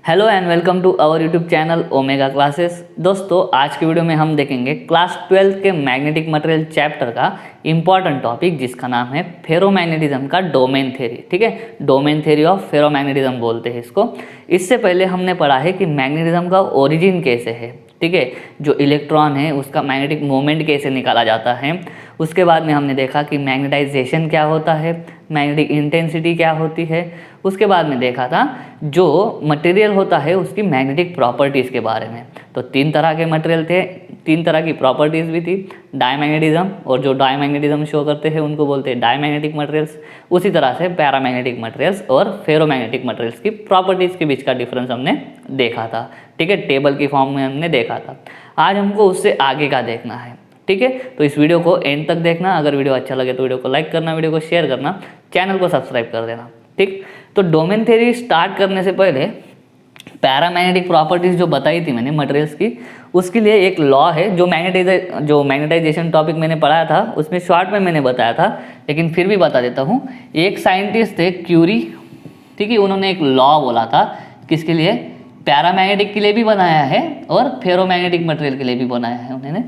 Hello and welcome to our YouTube channel Omega classes. दोस्तों, आज की वीडियो में हम देखेंगे क्लास 12 के मैग्नेटिक मटेरियल चैप्टर का इम्पॉर्टेंट टॉपिक जिसका नाम है फेरोमैग्नेटिज्म का डोमेन थ्योरी। ठीक है, डोमेन थ्योरी ऑफ फेरोमैग्नेटिज्म बोलते हैं इसको। इससे पहले हमने पढ़ा है कि मैग्नेटिज्म का ओरिजिन कैसे है। ठीक है, जो इलेक्ट्रॉन है उसका मैग्नेटिक मोमेंट कैसे निकाला जाता है। उसके बाद में हमने देखा कि मैग्नेटाइजेशन क्या होता है, मैग्नेटिक इंटेंसिटी क्या होती है। उसके बाद में देखा था जो मटेरियल होता है उसकी मैग्नेटिक प्रॉपर्टीज़ के बारे में। तो तीन तरह के मटेरियल थे, तीन तरह की प्रॉपर्टीज़ भी थी, डायमैग्नेटिज्म, और जो डायमैग्नेटिज्म शो करते हैं उनको बोलते हैं डायमैग्नेटिक मटेरियल्स। उसी तरह से पैरामैग्नेटिक मटेरियल्स और फेरोमैग्नेटिक मटेरियल्स की प्रॉपर्टीज़ के बीच का डिफरेंस हमने देखा था। ठीक है, टेबल की फॉर्म में हमने देखा था। आज हमको उससे आगे का देखना है। ठीक है, तो इस वीडियो को एंड तक देखना। अगर वीडियो अच्छा लगे तो वीडियो को लाइक करना, वीडियो को शेयर करना, चैनल को सब्सक्राइब कर देना। ठीक, तो डोमेन थ्योरी स्टार्ट करने से पहले पैरामैग्नेटिक प्रॉपर्टीज़ जो बताई थी मैंने मटेरियल्स की, उसके लिए एक लॉ है जो मैग्नेटाइजेशन टॉपिक मैंने पढ़ाया था उसमें शॉर्ट में मैंने बताया था, लेकिन फिर भी बता देता हूँ। एक साइंटिस्ट थे क्यूरी, ठीक है, उन्होंने एक लॉ बोला था किसके लिए, पैरामैग्नेटिक के लिए भी बनाया है और फेरोमैग्नेटिक मटेरियल के लिए भी बनाया है उन्होंने।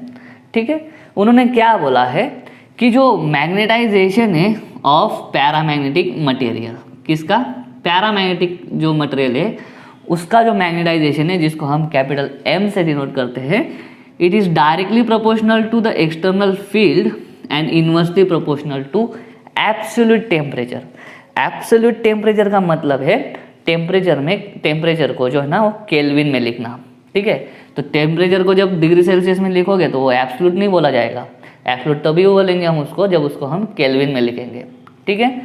ठीक है, उन्होंने क्या बोला है कि जो मैग्नेटाइजेशन है ऑफ पैरामैग्नेटिक मटेरियल, किसका, पैरामैग्नेटिक जो मटेरियल है उसका जो मैग्नेटाइजेशन है जिसको हम कैपिटल एम से डिनोट करते हैं, it is directly proportional to the external field and inversely proportional to absolute temperature. Absolute temperature का मतलब है टेम्परेचर को जो है ना वो केल्विन में लिखना। ठीक है, तो टेम्परेचर को जब डिग्री सेल्सियस में लिखोगे तो वो एब्सोल्यूट नहीं बोला जाएगा। एब्सोल्यूट तभी बोलेंगे हम उसको जब उसको हम केल्विन में लिखेंगे। ठीक है,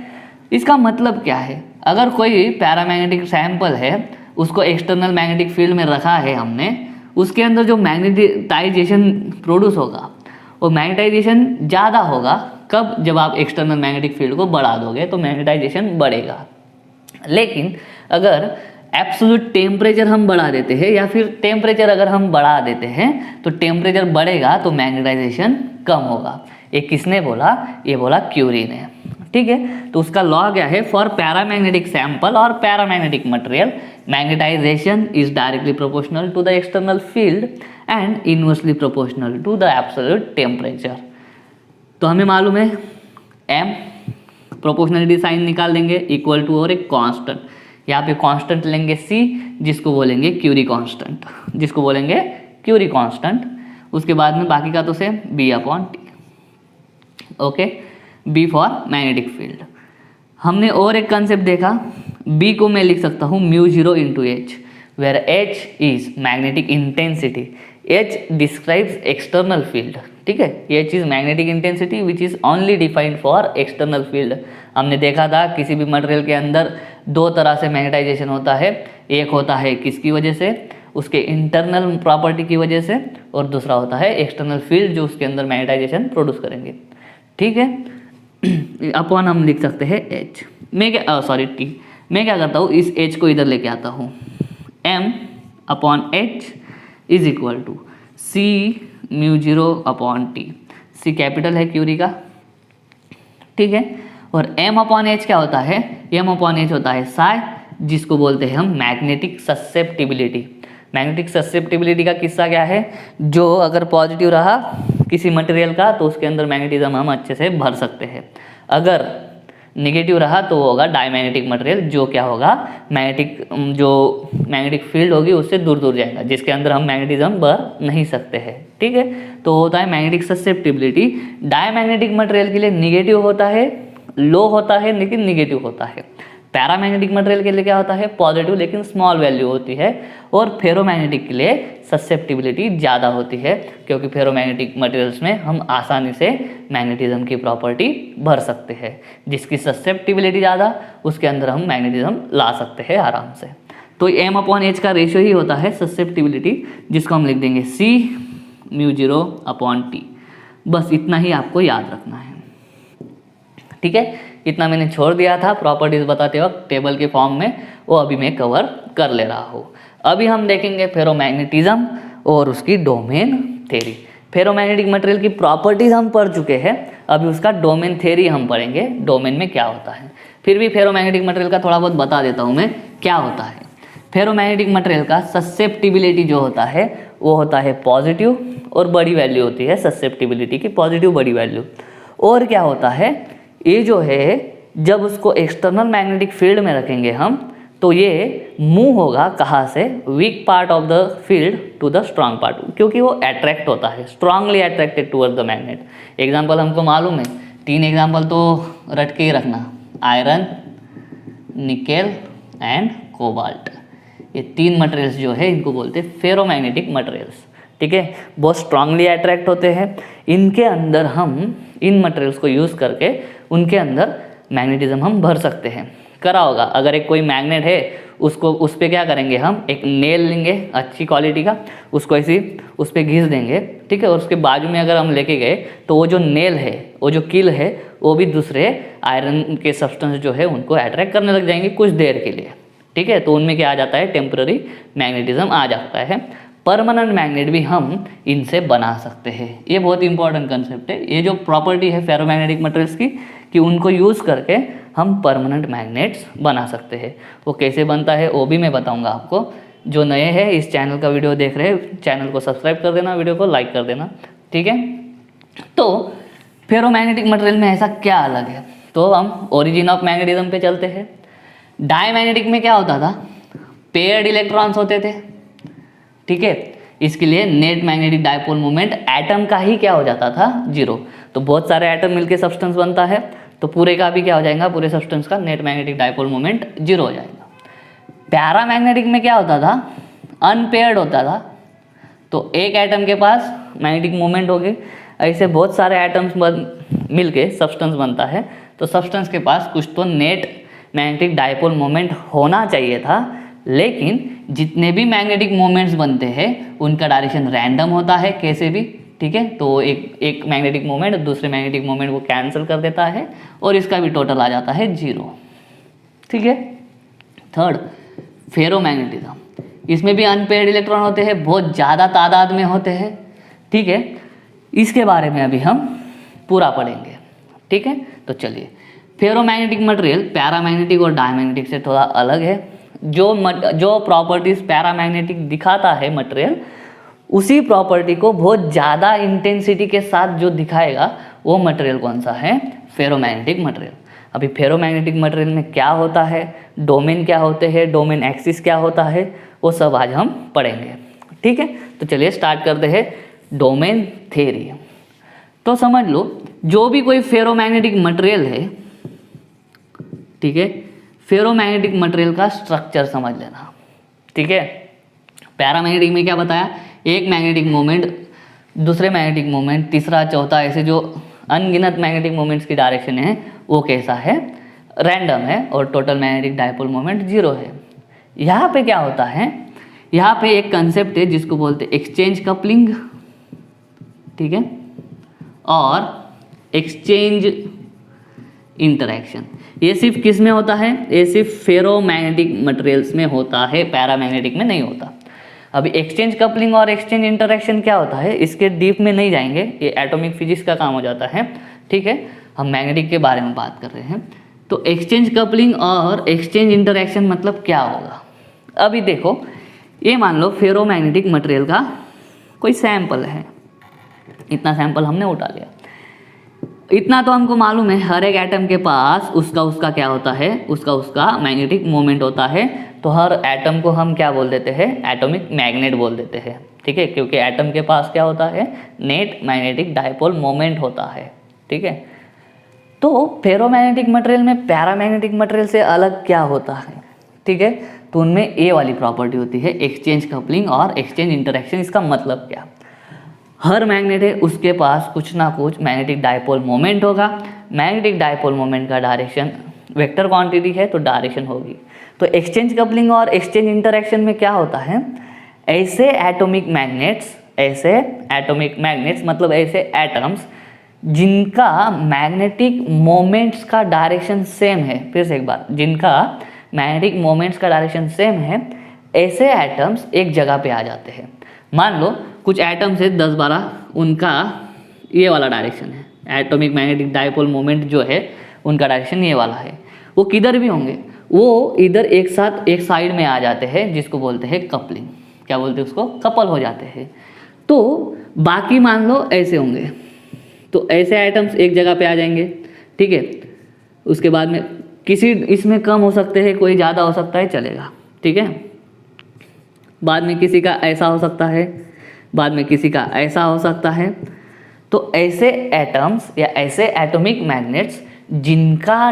इसका मतलब क्या है, अगर कोई पैरामैग्नेटिक सैंपल है उसको एक्सटर्नल मैग्नेटिक फील्ड में रखा है हमने, उसके अंदर जो मैग्नेटाइजेशन प्रोड्यूस होगा वो मैग्नेटाइजेशन ज़्यादा होगा। कब, जब आप एक्सटर्नल मैग्नेटिक फील्ड को बढ़ा दोगे तो मैग्नेटाइजेशन बढ़ेगा। लेकिन अगर एब्सोल्यूट टेम्परेचर हम बढ़ा देते हैं या फिर टेम्परेचर अगर हम बढ़ा देते हैं तो टेम्परेचर बढ़ेगा तो मैग्नेटाइजेशन कम होगा। ये किसने बोला, ये बोला क्यूरी ने। ठीक है, तो उसका लॉ क्या है, फॉर पैरामैग्नेटिक सैंपल और paramagnetic material magnetization is directly proportional to the external field and inversely proportional to the absolute temperature. तो हमें मालूम है एम, प्रोपोर्शनलिटी साइन निकाल देंगे, इक्वल टू और एक कांस्टेंट, यहाँ पे कांस्टेंट लेंगे सी जिसको बोलेंगे क्यूरी कांस्टेंट, जिसको बोलेंगे क्यूरी कांस्टेंट। उसके बाद में बाकी का तो same B upon T. Okay, B for magnetic field. हमने और एक कंसेप्ट देखा, बी को मैं लिख सकता हूँ mu 0 into H, where H is magnetic intensity, H describes external field. ठीक है, H is magnetic intensity which is only defined for external field. हमने देखा था किसी भी मटेरियल के अंदर दो तरह से मैग्नेटाइजेशन होता है, एक होता है किसकी वजह से, उसके इंटरनल प्रॉपर्टी की वजह से, और दूसरा होता है एक्सटर्नल फील्ड जो उसके अंदर मैग्नेटाइजेशन प्रोड्यूस करेंगे। ठीक है, अपॉन हम लिख सकते हैं एच, मैं क्या टी, मैं क्या करता हूँ इस एच को इधर लेके आता हूँ, M upon H is equal to C mu 0 upon T. C capital है क्यूरी का। ठीक है, और एम अपॉन एच क्या होता है, एम अपॉन एच होता है साई, जिसको बोलते हैं हम मैग्नेटिक ससेप्टिबिलिटी। मैग्नेटिक ससेप्टिबिलिटी का किस्सा क्या है, जो अगर पॉजिटिव रहा किसी मटेरियल का तो उसके अंदर मैग्नेटिज्म हम अच्छे से भर सकते हैं। अगर नेगेटिव रहा तो वो होगा डायमैग्नेटिक मटेरियल, जो क्या होगा, मैग्नेटिक फील्ड होगी उससे दूर दूर जाएगा, जिसके अंदर हम मैग्नेटिज्म भर नहीं सकते हैं। ठीक है, तो होता है मैग्नेटिक ससेप्टिबिलिटी। डायमैग्नेटिक मटेरियल के लिए निगेटिव होता है, लो होता है लेकिन निगेटिव होता है। पैरामैग्नेटिक मटेरियल के लिए क्या होता है, पॉजिटिव लेकिन स्मॉल वैल्यू होती है। और फेरोमैग्नेटिक के लिए ससेप्टिबिलिटी ज़्यादा होती है, क्योंकि फेरोमैग्नेटिक मटेरियल्स में हम आसानी से मैग्नेटिज्म की प्रॉपर्टी भर सकते हैं। जिसकी ससेप्टिबिलिटी ज़्यादा उसके अंदर हम मैग्नेटिज्म ला सकते हैं आराम से। तो एम अपॉन एच का रेशियो ही होता है ससेप्टिबिलिटी, जिसको हम लिख देंगे सी म्यू 0 अपॉन टी। बस इतना ही आपको याद रखना है। ठीक है, इतना मैंने छोड़ दिया था प्रॉपर्टीज बताते वक्त टेबल के फॉर्म में, वो अभी मैं कवर कर ले रहा हूँ। अभी हम देखेंगे फेरोमैग्नेटिज्म और उसकी डोमेन थ्योरी। फेरोमैग्नेटिक मटेरियल की प्रॉपर्टीज हम पढ़ चुके हैं, अभी उसका डोमेन थ्योरी हम पढ़ेंगे, डोमेन में क्या होता है। फिर भी फेरोमैग्नेटिक मटेरियल का थोड़ा बहुत बता देता हूँ मैं क्या होता है। फेरोमैग्नेटिक मटेरियल का ससेप्टिबिलिटी जो होता है वो होता है पॉजिटिव, और बड़ी वैल्यू होती है ससेप्टिबिलिटी की पॉजिटिव बड़ी वैल्यू। और क्या होता है, ये जो है जब उसको एक्सटर्नल मैग्नेटिक फील्ड में रखेंगे हम, तो ये मूव होगा कहाँ से, weak part of the field to the strong part, क्योंकि वो अट्रैक्ट होता है, strongly attracted toward the magnet. Example हमको मालूम है, 3 एग्जाम्पल तो रट के ही रखना, आयरन, निकेल एंड कोबाल्ट। ये 3 मटेरियल्स जो है इनको बोलते हैं फेरोमैग्नेटिक मटेरियल्स। ठीक है, बहुत स्ट्रांगली अट्रैक्ट होते हैं। इनके अंदर हम इन मटेरियल्स को यूज़ करके उनके अंदर मैग्नेटिज्म हम भर सकते हैं। करा होगा, अगर एक कोई मैग्नेट है उसको उस पर क्या करेंगे, हम एक नेल लेंगे अच्छी क्वालिटी का, उसको ऐसे उस पर घिस देंगे। ठीक है, और उसके बाजू में अगर हम लेके गए तो वो जो नेल है, वो जो कील है, वो भी दूसरे आयरन के सब्सटेंस जो है उनको अट्रैक्ट करने लग जाएंगे कुछ देर के लिए। ठीक है, तो उनमें क्या आ जाता है, टेम्पररी मैग्नेटिज्म आ जाता है। परमानेंट मैग्नेट भी हम इनसे बना सकते हैं। ये बहुत इंपॉर्टेंट कंसेप्ट है। ये जो प्रॉपर्टी है फेरोमैग्नेटिक मटेरियल्स की, कि उनको यूज़ करके हम परमानेंट मैग्नेट्स बना सकते हैं। वो कैसे बनता है वो भी मैं बताऊंगा आपको। जो नए हैं इस चैनल का वीडियो देख रहे हैं, चैनल को सब्सक्राइब कर देना, वीडियो को लाइक कर देना। ठीक है, तो फेरोमैग्नेटिक मटेरियल में ऐसा क्या अलग है, तो हम ओरिजिन ऑफ मैग्नेटिज्म पे चलते हैं। डायमैग्नेटिक में क्या होता था, पेयर्ड इलेक्ट्रॉन्स होते थे। ठीक है, इसके लिए net magnetic dipole moment atom का ही क्या हो जाता था, 0। तो बहुत सारे एटम मिलके सब्सटेंस बनता है, तो पूरे का भी क्या हो जाएगा, पूरे सब्सटेंस का नेट मैग्नेटिक डायपोल मोमेंट 0 हो जाएगा। पैरामैग्नेटिक में क्या होता था, अनपेयर्ड होता था, तो एक एटम के पास मैग्नेटिक मोमेंट हो गए, ऐसे बहुत सारे एटम्स मिलके सब्सटेंस बनता है, तो सब्सटेंस के पास कुछ तो नेट मैग्नेटिक डायपोल मोमेंट होना चाहिए था। लेकिन जितने भी मैग्नेटिक मोमेंट्स बनते हैं उनका डायरेक्शन रैंडम होता है कैसे भी। ठीक है, तो एक मैग्नेटिक मोमेंट दूसरे मैग्नेटिक मोमेंट को कैंसिल कर देता है और इसका भी टोटल आ जाता है 0। ठीक है, थर्ड फेरोमैग्नेटिज्म, इसमें भी अनपेयर्ड इलेक्ट्रॉन होते हैं, बहुत ज़्यादा तादाद में होते हैं। ठीक है, इसके बारे में अभी हम पूरा पढ़ेंगे। ठीक है, तो चलिए, फेरोमैग्नेटिक मटेरियल पैरामैग्नेटिक और डायमैग्नेटिक से थोड़ा अलग है। जो प्रॉपर्टीज पैरामैग्नेटिक दिखाता है मटेरियल, उसी प्रॉपर्टी को बहुत ज़्यादा इंटेंसिटी के साथ जो दिखाएगा वो मटेरियल कौन सा है, फेरोमैग्नेटिक मटेरियल। अभी फेरोमैग्नेटिक मटेरियल में क्या होता है, डोमेन क्या होते हैं, डोमेन एक्सिस क्या होता है, वो सब आज हम पढ़ेंगे। ठीक है, तो चलिए स्टार्ट करते हैं डोमेन थ्योरी। तो समझ लो, जो भी कोई फेरोमैग्नेटिक मटेरियल है, ठीक है, फेरोमैग्नेटिक मटेरियल का स्ट्रक्चर समझ लेना। ठीक है, पैरामैग्नेटिक में क्या बताया, एक मैग्नेटिक मोमेंट दूसरे मैग्नेटिक मोमेंट तीसरा चौथा, ऐसे जो अनगिनत मैग्नेटिक मोमेंट्स की डायरेक्शन है वो कैसा है, रैंडम है, और टोटल मैग्नेटिक डायपोल मोमेंट 0 है। यहाँ पे क्या होता है, यहाँ पे एक कंसेप्ट है जिसको बोलते हैं एक्सचेंज कपलिंग। ठीक है, और एक्सचेंज इंटरैक्शन। ये सिर्फ किस में होता है, ये सिर्फ फेरोमैग्नेटिक मटेरियल्स में होता है, पैरामैग्नेटिक में नहीं होता। अभी एक्सचेंज कपलिंग और एक्सचेंज इंटरैक्शन क्या होता है, इसके डीप में नहीं जाएंगे, ये एटॉमिक फिजिक्स का काम हो जाता है। ठीक है, हम मैग्नेटिक के बारे में बात कर रहे हैं। तो एक्सचेंज कपलिंग और एक्सचेंज इंटरैक्शन मतलब क्या होगा। अभी देखो, ये मान लो फेरोमैग्नेटिक मटेरियल का कोई सैंपल है, इतना सैंपल हमने उठा लिया। इतना तो हमको मालूम है, हर एक एटम के पास उसका क्या होता है, उसका मैग्नेटिक मोमेंट होता है। तो हर एटम को हम क्या बोल देते हैं, एटॉमिक मैग्नेट बोल देते हैं। ठीक है, क्योंकि एटम के पास क्या होता है, नेट मैग्नेटिक डायपोल मोमेंट होता है। ठीक है, तो फेरोमैग्नेटिक मटेरियल में पैरामैग्नेटिक मटेरियल से अलग क्या होता है। ठीक है, तो उनमें ये वाली प्रॉपर्टी होती है, एक्सचेंज कपलिंग और एक्सचेंज इंटरैक्शन। इसका मतलब क्या, हर मैग्नेट है उसके पास कुछ ना कुछ मैग्नेटिक डायपोल मोमेंट होगा। मैग्नेटिक डायपोल मोमेंट का डायरेक्शन वेक्टर क्वांटिटी है, तो डायरेक्शन होगी। तो एक्सचेंज कपलिंग और एक्सचेंज इंटरैक्शन में क्या होता है, ऐसे एटॉमिक मैग्नेट्स मतलब ऐसे एटम्स जिनका मैग्नेटिक मोमेंट्स का डायरेक्शन सेम है। फिर से एक बार, जिनका मैग्नेटिक मोमेंट्स का डायरेक्शन सेम है, ऐसे एटम्स एक जगह पे आ जाते हैं। मान लो कुछ एटम्स है 10-12, उनका ये वाला डायरेक्शन है, एटॉमिक मैग्नेटिक डायपोल मोमेंट जो है उनका डायरेक्शन ये वाला है। वो किधर भी होंगे, वो इधर एक साथ एक साइड में आ जाते हैं, जिसको बोलते हैं कपलिंग। क्या बोलते हैं उसको? कपल हो जाते हैं। तो बाकी मान लो ऐसे होंगे, तो ऐसे आइटम्स एक जगह पे आ जाएंगे, ठीक है। उसके बाद में किसी इसमें कम हो सकते हैं, कोई ज़्यादा हो सकता है, चलेगा, ठीक है। बाद में किसी का ऐसा हो सकता है, बाद में किसी का ऐसा हो सकता है। तो ऐसे एटम्स या ऐसे एटॉमिक मैग्नेट्स जिनका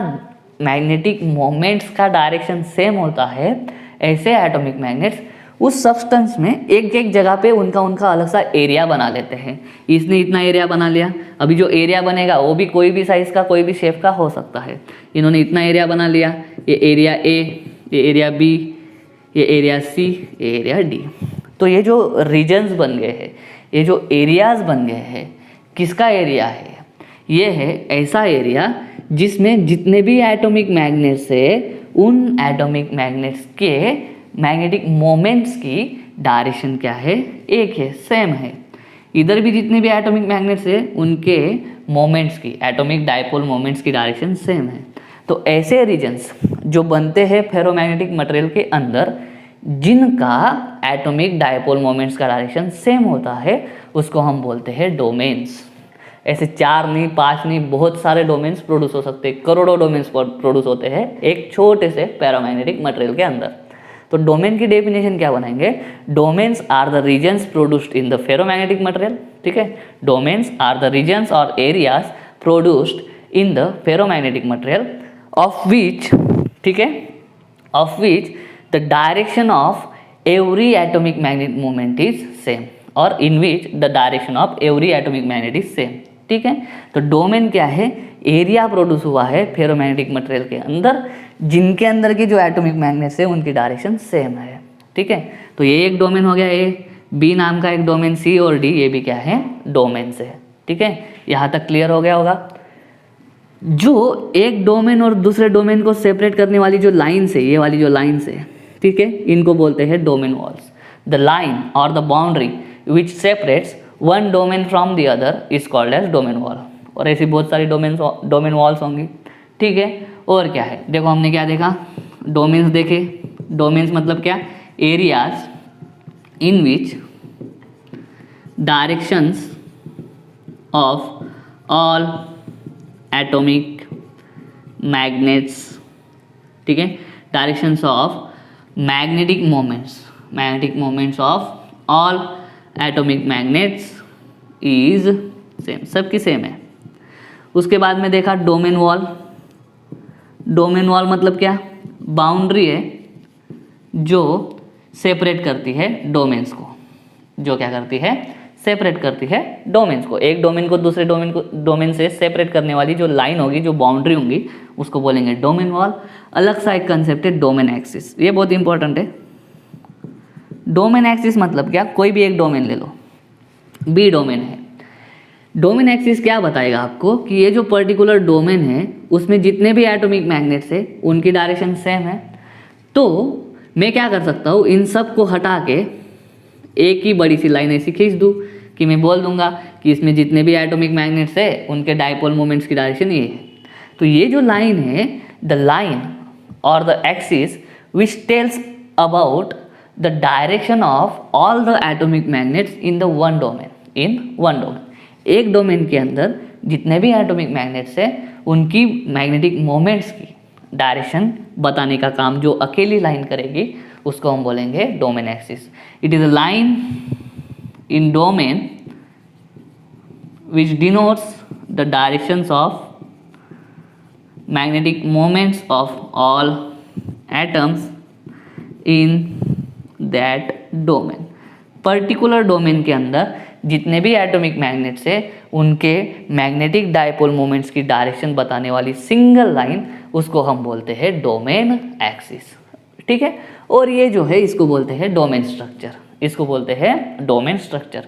मैग्नेटिक मोमेंट्स का डायरेक्शन सेम होता है, ऐसे एटॉमिक मैग्नेट्स उस सब्सटेंस में एक एक जगह पे उनका उनका अलग सा एरिया बना लेते हैं। इसने इतना एरिया बना लिया, अभी जो एरिया बनेगा वो भी कोई भी साइज़ का, कोई भी शेप का हो सकता है। इन्होंने इतना एरिया बना लिया, ये एरिया ए, ये एरिया बी, ये एरिया सी, ये एरिया डी। तो ये जो रीजन्स बन गए हैं, ये जो एरियाज बन गए हैं, किसका एरिया है? ये है ऐसा एरिया जिसमें जितने भी एटॉमिक मैग्नेट्स है, उन एटॉमिक मैग्नेट्स के मैग्नेटिक मोमेंट्स की डायरेक्शन क्या है? एक है, सेम है। इधर भी जितने भी एटॉमिक मैग्नेट्स है, उनके मोमेंट्स की, एटॉमिक डायपोल मोमेंट्स की डायरेक्शन सेम है। तो ऐसे रीजन्स जो बनते हैं फेरोमैग्नेटिक मटेरियल के अंदर, जिनका एटॉमिक डायपोल मोमेंट्स का डायरेक्शन सेम होता है, उसको हम बोलते हैं डोमेन्स। ऐसे 4 नहीं, 5 नहीं, बहुत सारे डोमेन्स प्रोड्यूस हो सकते हैं, करोड़ों डोमेन्स प्रोड्यूस होते हैं एक छोटे से फेरोमैग्नेटिक मटेरियल के अंदर। तो डोमेन की डेफिनेशन क्या बनाएंगे? Domains are the regions produced in the ferromagnetic material, ठीक है। डोमेन्स आर द रीजन्स और areas produced in the ferromagnetic material of which, ठीक है, of which the direction of every atomic magnetic moment is same, और in which the direction of every atomic magnet is same, ठीक है। तो domain क्या है? Area produce हुआ है फेरोमैग्नेटिक मटेरियल के अंदर, जिनके अंदर की जो एटॉमिक मैग्नेट्स है उनकी डायरेक्शन सेम है, ठीक है। तो ये एक डोमेन हो गया, ए बी नाम का एक डोमेन, सी और डी, ये भी क्या है? डोमेन्स है, ठीक है। यहाँ तक क्लियर हो गया होगा। जो एक डोमेन और दूसरे डोमेन को सेपरेट करने वाली जो लाइन्स है, ये वाली जो लाइन्स है, ठीक है, इनको बोलते हैं डोमेन वॉल्स। द लाइन और the boundary which separates one domain from the other is called as domain wall. और ऐसी बहुत सारी डोमेन वॉल्स होंगी, ठीक है। और क्या है? देखो हमने क्या देखा? डोमेन्स देखे। डोमेन्स मतलब क्या? Areas in which directions of all atomic magnets, ठीक है, directions of magnetic moments of all atomic magnets is same, सबकी सेम है। उसके बाद में देखा डोमेन वॉल। डोमेन वॉल मतलब क्या? बाउंड्री है जो सेपरेट करती है डोमेन्स को, जो क्या करती है? सेपरेट करती है डोमेन्स को। एक डोमेन को दूसरे डोमेन से सेपरेट करने वाली जो लाइन होगी, जो बाउंड्री होंगी, उसको बोलेंगे डोमेन वॉल। अलग सा एक कंसेप्ट है डोमेन एक्सिस, ये बहुत इंपॉर्टेंट है। डोमेन एक्सिस मतलब क्या? कोई भी एक डोमेन ले लो, बी डोमेन है। डोमेन एक्सिस क्या बताएगा आपको कि ये जो पर्टिकुलर डोमेन है, उसमें जितने भी एटॉमिक मैग्नेट्स है, उनकी डायरेक्शन सेम है। तो मैं क्या कर सकता हूँ? इन सब को हटा के एक ही बड़ी सी लाइन ऐसी खींच दूँ कि मैं बोल दूंगा कि इसमें जितने भी एटॉमिक मैग्नेट्स है, उनके डायपोल मोमेंट्स की डायरेक्शन ये है। तो ये जो लाइन है, द लाइन और the axis which tells about the direction of all the atomic magnets in the one domain. एक डोमेन के अंदर जितने भी एटॉमिक मैग्नेट्स है, उनकी मैग्नेटिक मोमेंट्स की डायरेक्शन बताने का काम जो अकेली लाइन करेगी, उसको हम बोलेंगे domain axis. It is a line in domain which denotes the directions of magnetic moments of all atoms in that domain। Particular domain के अंदर जितने भी एटॉमिक मैग्नेट्स है, उनके मैग्नेटिक डायपोल मोमेंट्स की डायरेक्शन बताने वाली सिंगल लाइन, उसको हम बोलते हैं डोमेन एक्सिस, ठीक है। और ये जो है, इसको बोलते हैं डोमेन स्ट्रक्चर, इसको बोलते हैं डोमेन स्ट्रक्चर।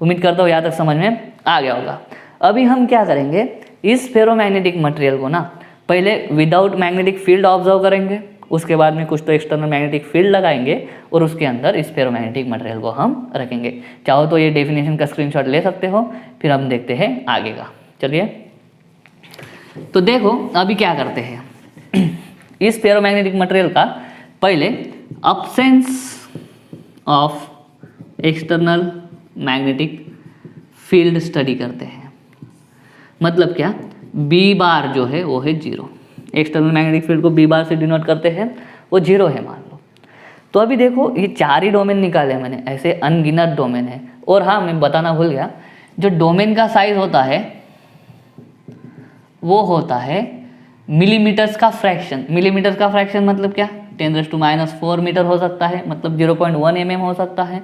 उम्मीद करता हूँ यहाँ तक समझ में आ गया होगा। अभी हम क्या करेंगे? इस फेरोमैग्नेटिक मटेरियल को ना पहले विदाउट मैग्नेटिक फील्ड ऑब्जर्व करेंगे, उसके बाद में कुछ तो एक्सटर्नल मैग्नेटिक फील्ड लगाएंगे, और उसके अंदर इस फेरोमैग्नेटिक मटेरियल को हम रखेंगे। चाहो तो ये डेफिनेशन का स्क्रीनशॉट ले सकते हो, फिर हम देखते हैं आगे का। चलिए, तो देखो अभी क्या करते हैं। इस फेरोमैग्नेटिक मटेरियल का पहले absence of external magnetic field study करते हैं। मतलब क्या, बी बार जो है वो है 0। एक्सटर्नल मैग्नेटिक फील्ड को बी बार से डिनोट करते हैं, वो 0 है मान लो। तो अभी देखो ये 4 ही डोमेन निकाले मैंने, ऐसे अनगिनत डोमेन है। और हाँ, मैं बताना भूल गया, जो डोमेन का साइज होता है वो होता है मिलीमीटर्स का फ्रैक्शन। मिलीमीटर्स का फ्रैक्शन मतलब क्या, 10⁻⁻4 मीटर हो सकता है, मतलब 0.1 mm हो सकता है।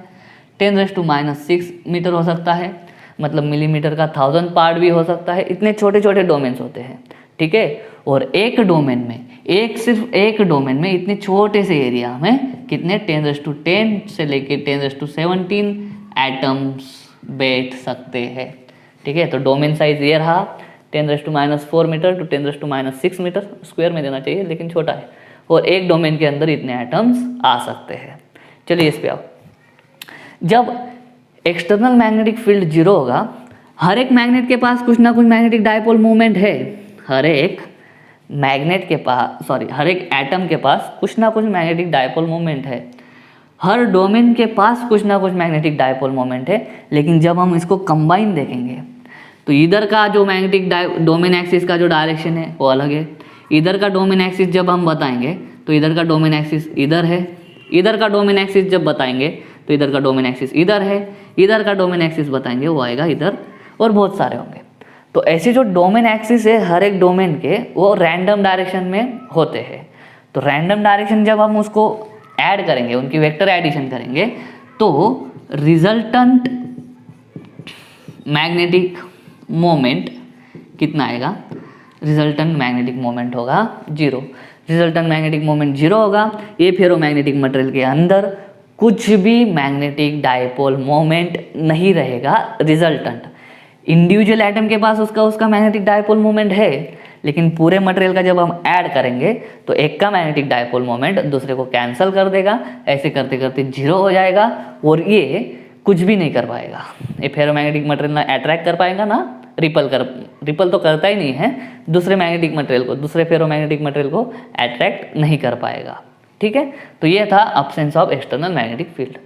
10⁻6 मीटर हो सकता है, मतलब मिलीमीटर का 1000 पार्ट भी हो सकता है। इतने छोटे छोटे डोमेन्स होते हैं, ठीक है। और एक डोमेन में, सिर्फ एक डोमेन में इतने छोटे से एरिया में कितने 10⁻10 से लेके 10⁻17 एटम्स बैठ सकते हैं, ठीक है। तो डोमेन साइज ये रहा 10⁻4 मीटर टू 10⁻6 मीटर, स्क्वायर में देना चाहिए लेकिन छोटा है। और एक डोमेन के अंदर इतने एटम्स आ सकते हैं। चलिए इस पे आओ। जब एक्सटर्नल मैग्नेटिक फील्ड 0 होगा, हर एक मैग्नेट के पास कुछ ना कुछ मैग्नेटिक डायपोल मूवमेंट है। हर एक एटम के पास कुछ ना कुछ मैग्नेटिक डायपोल मूवमेंट है। हर डोमेन के पास कुछ ना कुछ मैग्नेटिक डायपोल मोमेंट है। लेकिन जब हम इसको कंबाइन देखेंगे तो इधर का जो मैग्नेटिक डोमेन एक्सिस का जो डायरेक्शन है वो अलग है। इधर का डोमेन एक्सिस जब हम बताएंगे तो इधर का डोमेन एक्सिस इधर है। इधर का डोमेन एक्सिस जब बताएंगे तो इधर का डोमेन एक्सिस इधर है। इधर का डोमेन एक्सिस बताएंगे वो आएगा इधर, और बहुत सारे होंगे। तो ऐसे जो डोमेन एक्सिस है हर एक डोमेन के, वो रैंडम डायरेक्शन में होते हैं। तो रैंडम डायरेक्शन जब हम उसको ऐड करेंगे, उनकी वेक्टर एडिशन करेंगे, तो रिजल्टेंट मैग्नेटिक मोमेंट कितना आएगा, रिजल्टेंट मैग्नेटिक मोमेंट होगा 0। रिजल्टेंट मैग्नेटिक मोमेंट 0 होगा। ये फेरोमैग्नेटिक मटेरियल के अंदर कुछ भी मैग्नेटिक डायपोल मोमेंट नहीं रहेगा। रिजल्टेंट इंडिविजुअल एटम के पास उसका मैग्नेटिक डायपोल मोमेंट है, लेकिन पूरे मटेरियल का जब हम ऐड करेंगे तो एक का मैग्नेटिक डायपोल मोमेंट दूसरे को कैंसिल कर देगा। ऐसे करते करते 0 हो जाएगा और ये कुछ भी नहीं कर पाएगा। ये फेरोमैग्नेटिक मटेरियल ना अट्रैक्ट कर पाएगा ना रिपल तो करता ही नहीं है, दूसरे मैग्नेटिक मटेरियल को, दूसरे फेरोमैग्नेटिक मटेरियल को अट्रैक्ट नहीं कर पाएगा, ठीक है। तो ये था absence of external magnetic field.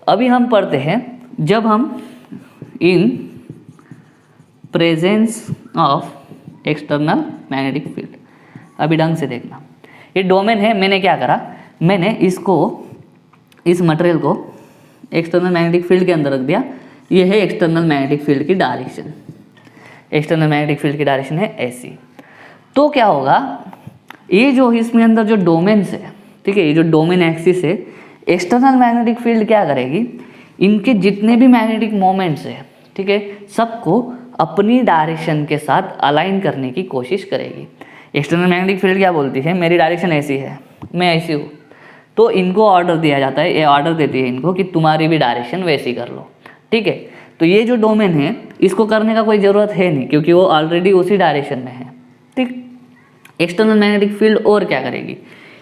अभी हम पढ़ते हैं जब हम in presence of external magnetic field. अभी ढंग से देखना, ये डोमेन है। मैंने क्या करा, मैंने इस मटेरियल को एक्सटर्नल मैग्नेटिक फील्ड के अंदर रख दिया। ये है एक्सटर्नल मैग्नेटिक फील्ड की डायरेक्शन। एक्सटर्नल मैग्नेटिक फील्ड की डायरेक्शन है ऐसी। तो क्या होगा, ये जो इसमें अंदर जो डोमेन्स है, ठीक है, ये जो डोमेन एक्सिस है, एक्सटर्नल मैग्नेटिक फील्ड क्या करेगी, इनके जितने भी मैग्नेटिक मोमेंट्स है, ठीक है, सबको अपनी डायरेक्शन के साथ अलाइन करने की कोशिश करेगी। एक्सटर्नल मैग्नेटिक फील्ड क्या बोलती है, मेरी डायरेक्शन ऐसी है, मैं ऐसी हूँ, तो इनको ऑर्डर दिया जाता है, ये ऑर्डर देती है इनको कि तुम्हारी भी डायरेक्शन वैसी कर लो, ठीक है। तो ये जो डोमेन है इसको करने का कोई ज़रूरत है नहीं, क्योंकि वो ऑलरेडी उसी डायरेक्शन में है, ठीक। एक्सटर्नल मैग्नेटिक फील्ड और क्या करेगी,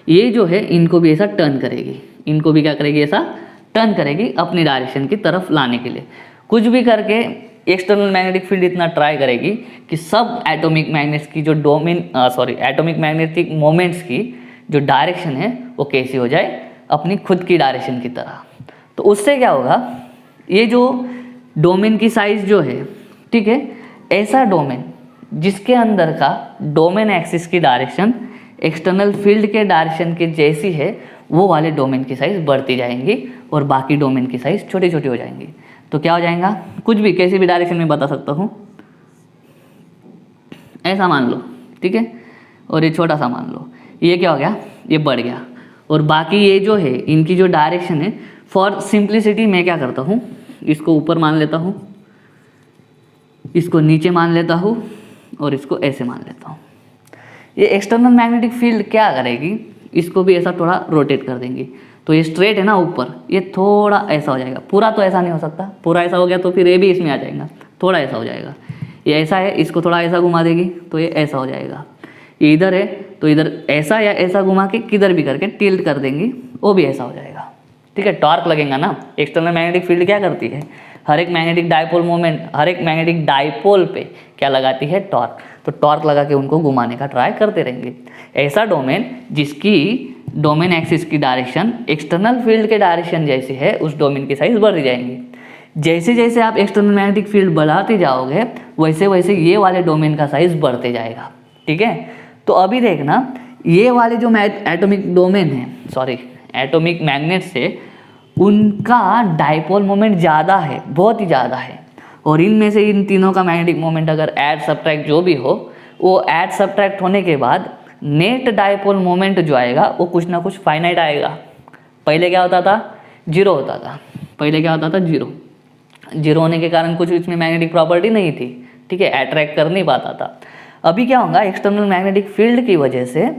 ये जो है इनको भी ऐसा टर्न करेगी, इनको भी क्या करेगी, ऐसा टर्न करेगी अपनी डायरेक्शन की तरफ लाने के लिए। कुछ भी करके एक्सटर्नल मैग्नेटिक फील्ड इतना ट्राई करेगी कि सब एटॉमिक मैग्नेट्स की जो एटॉमिक मैग्नेटिक मोमेंट्स की जो डायरेक्शन है वो कैसी हो जाए, अपनी खुद की डायरेक्शन की तरह। तो उससे क्या होगा, ये जो डोमेन की साइज जो है, ठीक है, ऐसा डोमेन जिसके अंदर का डोमेन एक्सिस की डायरेक्शन एक्सटर्नल फील्ड के डायरेक्शन के जैसी है, वो वाले डोमेन की साइज बढ़ती जाएंगी और बाकी डोमेन की साइज छोटी छोटी हो जाएंगी। तो क्या हो जाएगा, कुछ भी कैसी भी डायरेक्शन में बता सकता हूँ, ऐसा मान लो, ठीक है, और ये छोटा सा मान लो, ये क्या हो गया, ये बढ़ गया। और बाकी ये जो है इनकी जो डायरेक्शन है, फॉर सिंप्लिसिटी मैं क्या करता हूँ, इसको ऊपर मान लेता हूँ, इसको नीचे मान लेता हूँ और इसको ऐसे मान लेता हूँ। ये एक्सटर्नल मैग्नेटिक फील्ड क्या करेगी, इसको भी ऐसा थोड़ा रोटेट कर देंगी। तो ये स्ट्रेट है ना ऊपर, ये थोड़ा ऐसा हो जाएगा, पूरा तो ऐसा नहीं हो सकता, पूरा ऐसा हो गया तो फिर ये भी इसमें आ जाएगा, थोड़ा ऐसा हो जाएगा। ये ऐसा है, इसको थोड़ा ऐसा घुमा देगी तो ये ऐसा हो जाएगा। ये इधर है तो इधर ऐसा या ऐसा घुमा के किधर भी करके टिल्ट कर देंगी, वो भी ऐसा हो जाएगा, ठीक है। टॉर्क लगेगा ना, एक्सटर्नल मैग्नेटिक फील्ड क्या करती है, हर एक मैग्नेटिक डायपोल मोमेंट, हर एक मैग्नेटिक डायपोल पे क्या लगाती है, टॉर्क। तो टॉर्क लगा के उनको घुमाने का ट्राई करते रहेंगे। ऐसा डोमेन जिसकी डोमेन एक्सिस की डायरेक्शन एक्सटर्नल फील्ड के डायरेक्शन जैसी है, उस डोमेन की साइज बढ़ती जाएंगी। जैसे जैसे आप एक्सटर्नल मैग्नेटिक फील्ड बढ़ाते जाओगे वैसे वैसे ये वाले डोमेन का साइज बढ़ते जाएगा। ठीक है, तो अभी देखना ये वाले जो एटॉमिक डोमेन है, सॉरी एटॉमिक मैग्नेट से, उनका डायपोल मोमेंट ज़्यादा है, बहुत ही ज़्यादा है। और इनमें से इन तीनों का मैग्नेटिक मोमेंट अगर ऐड सब्ट्रैक्ट जो भी हो, वो ऐड सब्ट्रैक्ट होने के बाद नेट डायपोल मोमेंट जो आएगा वो कुछ ना कुछ फाइनाइट आएगा। पहले क्या होता था, जीरो होता था। पहले क्या होता था, जीरो होने के कारण कुछ इसमें मैग्नेटिक प्रॉपर्टी नहीं थी। ठीक है, अट्रैक्ट कर नहीं पाता था। अभी क्या होगा, एक्सटर्नल मैग्नेटिक फील्ड की वजह से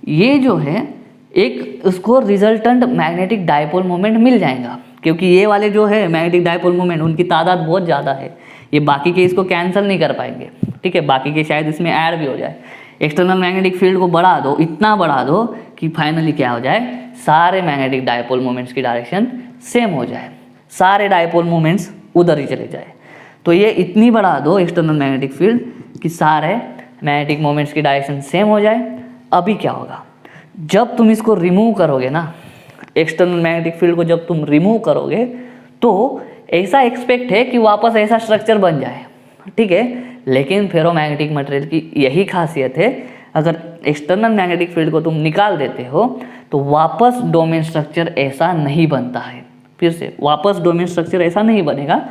ये जो है एक उसको रिजल्टेंट मैग्नेटिक डायपोल मोमेंट मिल जाएगा, क्योंकि ये वाले जो है मैग्नेटिक डायपोल मोमेंट उनकी तादाद बहुत ज़्यादा है, ये बाकी के इसको कैंसिल नहीं कर पाएंगे। ठीक है, बाकी के शायद इसमें ऐड भी हो जाए। एक्सटर्नल मैग्नेटिक फील्ड को बढ़ा दो, इतना बढ़ा दो कि फाइनली क्या हो जाए, सारे मैग्नेटिक डायपोल मोमेंट्स की डायरेक्शन सेम हो जाए, सारे डायपोल मोमेंट्स उधर ही चले जाए। तो ये इतनी बढ़ा दो एक्सटर्नल मैग्नेटिक फील्ड कि सारे मैग्नेटिक मोमेंट्स की डायरेक्शन सेम हो जाए। अभी क्या होगा, जब तुम इसको रिमूव करोगे ना, एक्सटर्नल मैग्नेटिक फील्ड को जब तुम रिमूव करोगे तो ऐसा एक्सपेक्ट है कि वापस ऐसा स्ट्रक्चर बन जाए। ठीक है, लेकिन फेरोमैग्नेटिक मटेरियल की यही खासियत है, अगर एक्सटर्नल मैग्नेटिक फील्ड को तुम निकाल देते हो तो वापस डोमेन स्ट्रक्चर ऐसा नहीं बनता है। फिर से वापस डोमेन स्ट्रक्चर ऐसा नहीं बनेगा,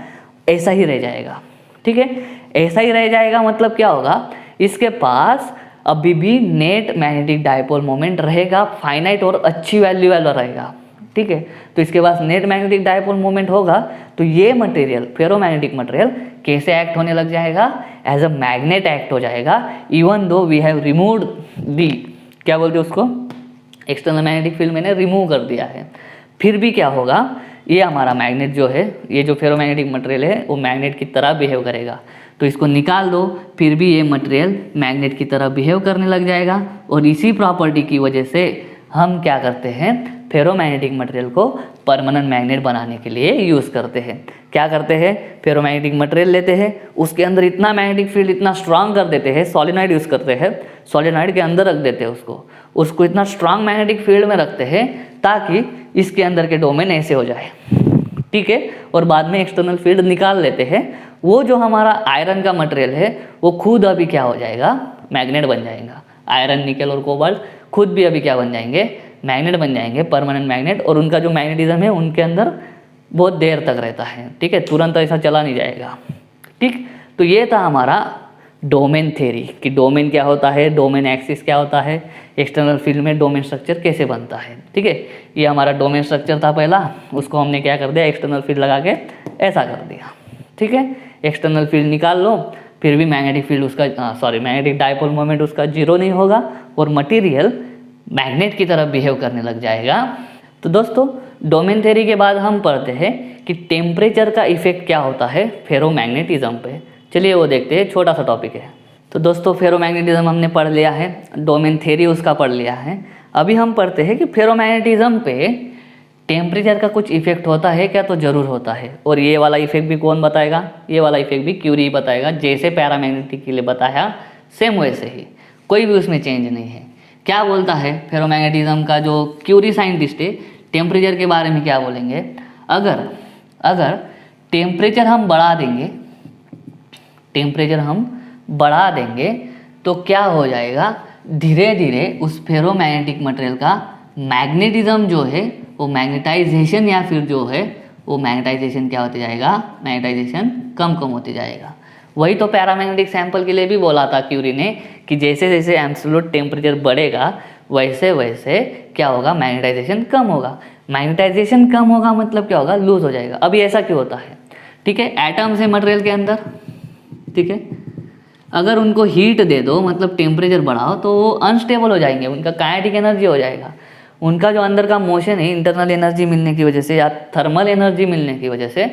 ऐसा ही रह जाएगा। ठीक है, ऐसा ही रह जाएगा मतलब क्या होगा, इसके पास अभी भी नेट मैग्नेटिक डायपोल मोमेंट रहेगा, फाइनाइट और अच्छी वैल्यू वाला रहेगा। ठीक है, तो इसके पास नेट मैग्नेटिक डायपोल मोमेंट होगा तो ये मटेरियल, फेरोमैग्नेटिक मटेरियल कैसे एक्ट होने लग जाएगा, एज अ मैग्नेट एक्ट हो जाएगा। Even though we have removed दी, क्या बोलते हैं उसको, एक्सटर्नल मैग्नेटिक फील्ड मैंने रिमूव कर दिया है, फिर भी क्या होगा, ये हमारा मैग्नेट जो है, ये जो फेरोमैग्नेटिक मटेरियल है वो मैग्नेट की तरह बिहेव करेगा। तो इसको निकाल दो, फिर भी ये मटेरियल मैग्नेट की तरह बिहेव करने लग जाएगा। और इसी प्रॉपर्टी की वजह से हम क्या करते हैं, फेरोमैग्नेटिक मटेरियल को परमानेंट मैग्नेट बनाने के लिए यूज़ करते हैं। क्या करते हैं, फेरोमैग्नेटिक मटेरियल लेते हैं, उसके अंदर इतना मैग्नेटिक फील्ड इतना स्ट्रांग कर देते हैं, सॉलिनॉइड यूज़ करते हैं, सॉलिनॉइड के अंदर रख देते हैं उसको इतना स्ट्रांग मैग्नेटिक फील्ड में रखते हैं ताकि इसके अंदर के डोमेन ऐसे हो जाए। ठीक है, और बाद में एक्सटर्नल फील्ड निकाल लेते हैं। वो जो हमारा आयरन का मटेरियल है वो खुद अभी क्या हो जाएगा, मैग्नेट बन जाएगा। आयरन, निकल और कोबाल्ट खुद भी अभी क्या बन जाएंगे, मैग्नेट बन जाएंगे, परमानेंट मैग्नेट। और उनका जो मैग्नेटिज्म है उनके अंदर बहुत देर तक रहता है। ठीक है, तुरंत ऐसा चला नहीं जाएगा। ठीक, तो ये था हमारा डोमेन थ्योरी कि डोमेन क्या होता है, डोमेन एक्सिस क्या होता है, एक्सटर्नल फील्ड में डोमेन स्ट्रक्चर कैसे बनता है। ठीक है, ये हमारा डोमेन स्ट्रक्चर था पहला, उसको हमने क्या कर दिया, एक्सटर्नल फील्ड लगा के ऐसा कर दिया। ठीक है, एक्सटर्नल फील्ड निकाल लो, फिर भी मैग्नेटिक फील्ड उसका मैग्नेटिक डायपोल मोमेंट उसका जीरो नहीं होगा और मटेरियल मैग्नेट की तरफ बिहेव करने लग जाएगा। तो दोस्तों, डोमेन थ्योरी के बाद हम पढ़ते हैं कि टेम्परेचर का इफेक्ट क्या होता है फेरोमैग्नेटिज्म पे। चलिए वो देखते हैं, छोटा सा टॉपिक है। तो दोस्तों, फेरोमैग्नेटिज्म हमने पढ़ लिया है, डोमेन थ्योरी उसका पढ़ लिया है। अभी हम पढ़ते हैं कि फेरोमैग्नेटिज्म पे टेम्परेचर का कुछ इफेक्ट होता है क्या, तो ज़रूर होता है। और ये वाला इफेक्ट भी कौन बताएगा, ये वाला इफेक्ट भी क्यूरी बताएगा। जैसे पैरामैग्नेटिक के लिए बताया सेम वैसे ही, कोई भी उसमें चेंज नहीं है। क्या बोलता है फेरोमैग्नेटिज्म का जो क्यूरी साइंटिस्ट है, टेम्परेचर के बारे में क्या बोलेंगे, अगर टेम्परेचर हम बढ़ा देंगे, टेम्परेचर हम बढ़ा देंगे तो क्या हो जाएगा, धीरे धीरे उस फेरोमैग्नेटिक मटेरियल का मैग्नेटिज्म जो है वो मैग्नेटाइजेशन या फिर जो है वो मैग्नेटाइजेशन क्या होते जाएगा, मैग्नेटाइजेशन कम होते जाएगा। वही तो पैरामैग्नेटिक सैंपल के लिए भी बोला था क्यूरी ने कि जैसे जैसे एब्सोल्यूट टेम्परेचर बढ़ेगा वैसे वैसे क्या होगा, मैग्नेटाइजेशन कम होगा। मैग्नेटाइजेशन कम होगा मतलब क्या होगा, लूज हो जाएगा। अभी ऐसा क्यों होता है, ठीक है, एटम्स है मटेरियल के अंदर, ठीक है, अगर उनको हीट दे दो मतलब टेम्परेचर बढ़ाओ तो वो अनस्टेबल हो जाएंगे, उनका काइनेटिक एनर्जी हो जाएगा, उनका जो अंदर का मोशन है इंटरनल एनर्जी मिलने की वजह से या थर्मल एनर्जी मिलने की वजह से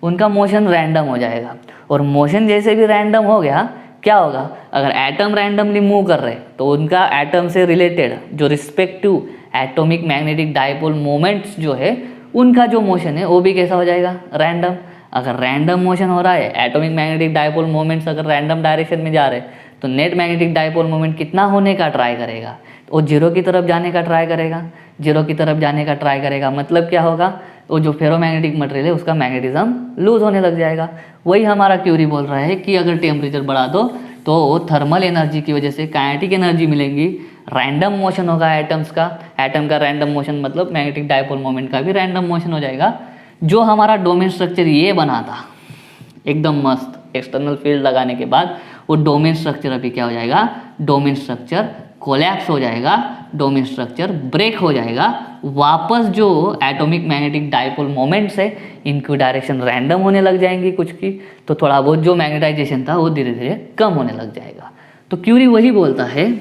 उनका मोशन रैंडम हो जाएगा। और मोशन जैसे भी रैंडम हो गया क्या होगा, अगर एटम रैंडमली मूव कर रहे तो उनका एटम से रिलेटेड जो respective atomic magnetic dipole moments जो है उनका जो मोशन है वो भी कैसा हो जाएगा, रैंडम। अगर रैंडम मोशन हो रहा है, एटॉमिक मैग्नेटिक डायपोल मोमेंट्स अगर रैंडम डायरेक्शन में जा रहे हैं, तो नेट मैग्नेटिक डायपोल मोमेंट कितना होने का ट्राई करेगा? वो जीरो की तरफ जाने का ट्राई करेगा, जीरो की तरफ जाने का ट्राई करेगा। मतलब क्या होगा? वो जो फेरोमैग्नेटिक मटेरियल है उसका मैग्नेटिज्म लूज होने लग जाएगा। वही हमारा क्यूरी बोल रहा है कि अगर टेम्परेचर बढ़ा दो तो थर्मल एनर्जी की वजह से काइनेटिक एनर्जी मिलेंगी, रैंडम मोशन होगा एटम्स का, एटम का रैंडम मोशन मतलब मैग्नेटिक डायपोल मोमेंट का भी रैंडम मोशन हो जाएगा। जो हमारा डोमेन स्ट्रक्चर ये बना था एकदम मस्त एक्सटर्नल फील्ड लगाने के बाद, वो डोमेन स्ट्रक्चर अभी क्या हो जाएगा? डोमेन स्ट्रक्चर कोलैप्स हो जाएगा, डोमेन स्ट्रक्चर ब्रेक हो जाएगा। वापस जो एटॉमिक मैग्नेटिक डायपोल मोमेंट्स है इनकी डायरेक्शन रैंडम होने लग जाएंगी कुछ की, तो थोड़ा बहुत जो मैग्नेटाइजेशन था वो धीरे धीरे कम होने लग जाएगा। तो क्यूरी वही बोलता है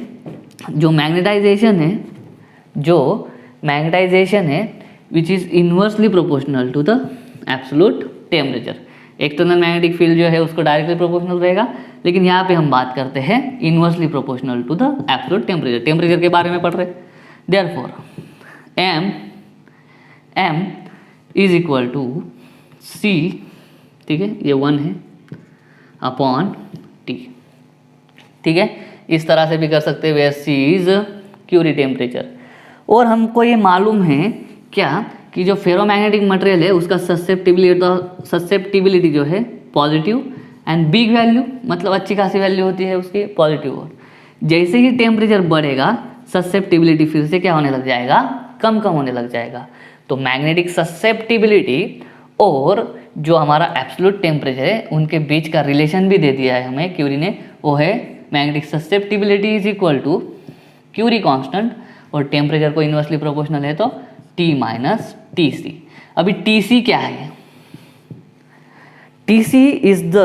जो मैग्नेटाइजेशन है which is inversely proportional to the absolute temperature. External magnetic field जो है उसको डायरेक्टली प्रोपोर्शनल रहेगा, लेकिन यहाँ पे हम बात करते हैं inversely proportional to the absolute temperature. Temperature के बारे में पढ़ रहे। Therefore m is equal to c, ठीक है, ये 1 है अपॉन t, ठीक है। इस तरह से भी कर सकते हैं, where c is Curie temperature. और हमको ये मालूम है क्या कि जो फेरोमैग्नेटिक मटेरियल है उसका ससेप्टिबिलिटी जो है पॉजिटिव एंड बिग वैल्यू, मतलब अच्छी खासी वैल्यू होती है उसकी पॉजिटिव। और जैसे ही टेम्परेचर बढ़ेगा ससेप्टिबिलिटी फिर से क्या होने लग जाएगा? कम होने लग जाएगा। तो मैग्नेटिक ससेप्टिबिलिटी और जो हमारा एब्सोल्यूट टेम्परेचर है उनके बीच का रिलेशन भी दे दिया है हमें क्यूरी ने, वो है magnetic susceptibility is equal to Curie constant और टेम्परेचर को इन्वर्सली प्रोपोर्शनल है तो T माइनस TC। अभी TC क्या है? TC is the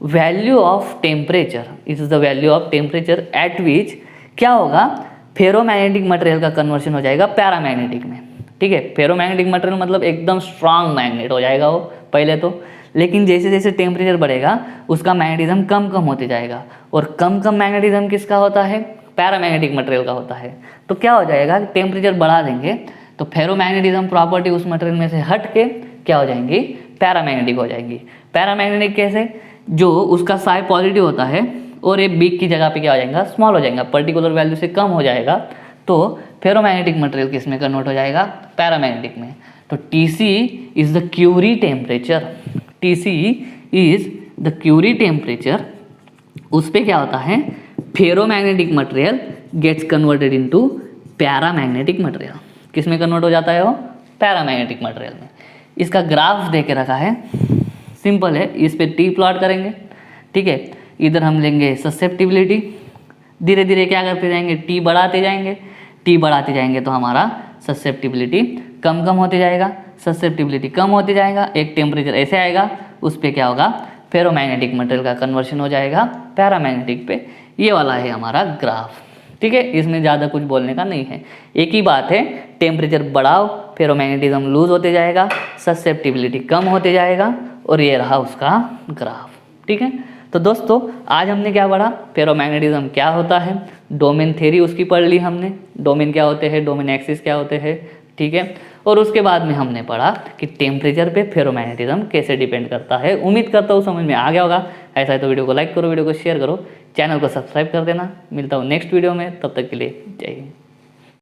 value of temperature, is the value of temperature at which क्या होगा? फेरोमैग्नेटिक मटेरियल का कन्वर्शन हो जाएगा पैरामैग्नेटिक में, ठीक है। फेरोमैग्नेटिक मटेरियल मतलब एकदम स्ट्रांग मैग्नेट हो जाएगा वो पहले तो, लेकिन जैसे जैसे टेम्परेचर बढ़ेगा उसका मैग्नेटिज्म कम होते जाएगा। और कम मैग्नेटिज्म किसका होता है? पैरामैग्नेटिक मटेरियल का होता है। तो क्या हो जाएगा? टेम्परेचर बढ़ा देंगे तो फेरोमैग्नेटिज्म प्रॉपर्टी उस मटेरियल में से हट के क्या हो जाएंगी? पैरामैग्नेटिक हो जाएंगी। पैरामैग्नेटिक कैसे? जो उसका साई पॉजिटिव होता है और ये बिग की जगह पे क्या हो जाएगा? स्मॉल हो जाएगा, पर्टिकुलर वैल्यू से कम हो जाएगा। तो फेरोमैग्नेटिक मटेरियल किस में कन्वर्ट हो जाएगा? पैरामैग्नेटिक में। तो TC is the Curie temperature, TC is the Curie temperature. उस पर क्या होता है? Ferromagnetic material gets converted into paramagnetic material. किस में कन्वर्ट हो जाता है वो? पैरामैग्नेटिक मटेरियल में। इसका ग्राफ दे के रखा है, सिंपल है, इस पे T प्लॉट करेंगे, ठीक है। इधर हम लेंगे ससेप्टिबिलिटी, धीरे धीरे क्या करते जाएंगे? T बढ़ाते जाएंगे तो हमारा ससेप्टिबिलिटी कम होते जाएगा, ससेप्टिबिलिटी कम होते जाएगा। एक टेम्परेचर ऐसे आएगा, उस पर क्या होगा? फेरोमैग्नेटिक मटेरियल का कन्वर्शन हो जाएगा पैरामैग्नेटिक पे। ये वाला है हमारा ग्राफ, ठीक है। इसमें ज़्यादा कुछ बोलने का नहीं है, एक ही बात है, टेम्परेचर बढ़ाओ फेरोमैग्नेटिज्म लूज होते जाएगा, ससेप्टिबिलिटी कम होते जाएगा, और ये रहा उसका ग्राफ, ठीक है। तो दोस्तों आज हमने क्या पढ़ा? फेरोमैग्नेटिज्म क्या होता है, डोमेन थ्योरी उसकी पढ़ ली हमने, डोमेन क्या होते हैं, डोमेन एक्सिस क्या होते हैं, ठीक है। और उसके बाद में हमने पढ़ा कि टेम्परेचर पे फेरोमैग्नेटिज्म कैसे डिपेंड करता है। उम्मीद करता हूँ समझ में आ गया होगा। ऐसा है तो वीडियो को लाइक करो, वीडियो को शेयर करो, चैनल को सब्सक्राइब कर देना। मिलता हूँ नेक्स्ट वीडियो में, तब तक के लिए जय हिंद।